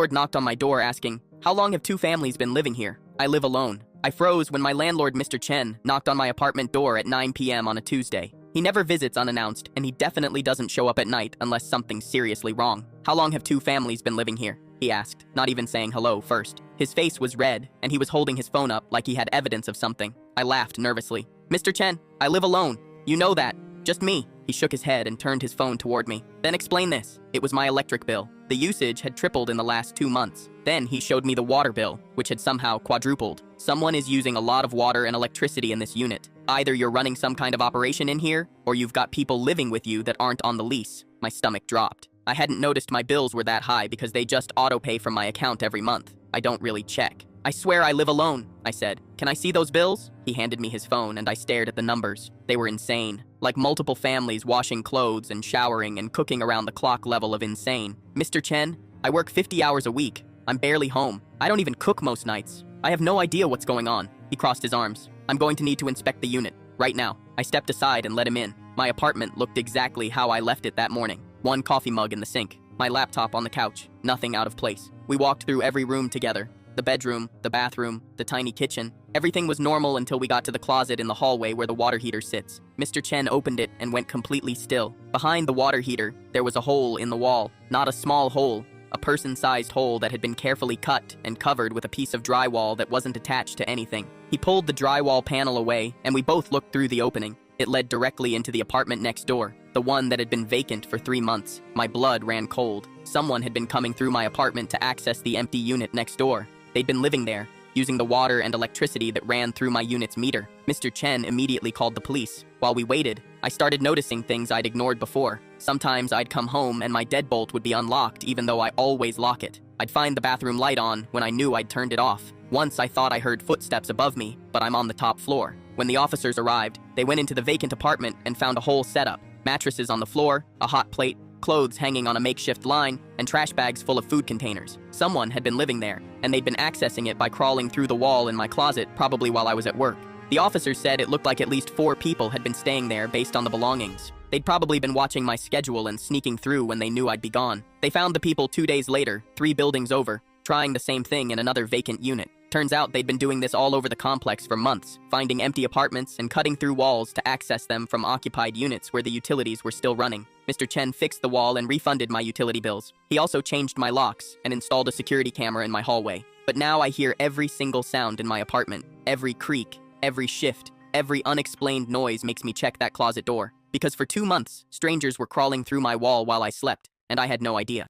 landlord knocked on my door asking, "How long have two families been living here? I live alone." I froze when my landlord, Mr. Chen, knocked on my apartment door at 9 p.m. on a Tuesday. He never visits unannounced, and he definitely doesn't show up at night unless something's seriously wrong. "How long have two families been living here?" he asked, not even saying hello first. His face was red, and he was holding his phone up like he had evidence of something. I laughed nervously. "Mr. Chen, I live alone. You know that. Just me." He shook his head and turned his phone toward me. "Then explain this." It was my electric bill. The usage had tripled in the last 2 months. Then he showed me the water bill, which had somehow quadrupled. "Someone is using a lot of water and electricity in this unit. Either you're running some kind of operation in here, or you've got people living with you that aren't on the lease." My stomach dropped. I hadn't noticed my bills were that high because they just auto-pay from my account every month. I don't really check. "I swear I live alone," I said. "Can I see those bills?" He handed me his phone and I stared at the numbers. They were insane. Like multiple families washing clothes and showering and cooking around the clock level of insane. "Mr. Chen, I work 50 hours a week. I'm barely home. I don't even cook most nights. I have no idea what's going on." He crossed his arms. "I'm going to need to inspect the unit. Right now." I stepped aside and let him in. My apartment looked exactly how I left it that morning. One coffee mug in the sink. My laptop on the couch. Nothing out of place. We walked through every room together. The bedroom, the bathroom, the tiny kitchen. Everything was normal until we got to the closet in the hallway where the water heater sits. Mr. Chen opened it and went completely still. Behind the water heater, there was a hole in the wall. Not a small hole. A person-sized hole that had been carefully cut and covered with a piece of drywall that wasn't attached to anything. He pulled the drywall panel away, and we both looked through the opening. It led directly into the apartment next door, the one that had been vacant for 3 months. My blood ran cold. Someone had been coming through my apartment to access the empty unit next door. They'd been living there, using the water and electricity that ran through my unit's meter. Mr. Chen immediately called the police. While we waited, I started noticing things I'd ignored before. Sometimes I'd come home and my deadbolt would be unlocked even though I always lock it. I'd find the bathroom light on when I knew I'd turned it off. Once I thought I heard footsteps above me, but I'm on the top floor. When the officers arrived, they went into the vacant apartment and found a whole setup. Mattresses on the floor, a hot plate, clothes hanging on a makeshift line, and trash bags full of food containers. Someone had been living there, and they'd been accessing it by crawling through the wall in my closet, probably while I was at work. The officers said it looked like at least 4 people had been staying there based on the belongings. They'd probably been watching my schedule and sneaking through when they knew I'd be gone. They found the people 2 days later, 3 buildings over, trying the same thing in another vacant unit. Turns out they'd been doing this all over the complex for months, finding empty apartments and cutting through walls to access them from occupied units where the utilities were still running. Mr. Chen fixed the wall and refunded my utility bills. He also changed my locks and installed a security camera in my hallway. But now I hear every single sound in my apartment. Every creak, every shift, every unexplained noise makes me check that closet door. Because for 2 months, strangers were crawling through my wall while I slept, and I had no idea.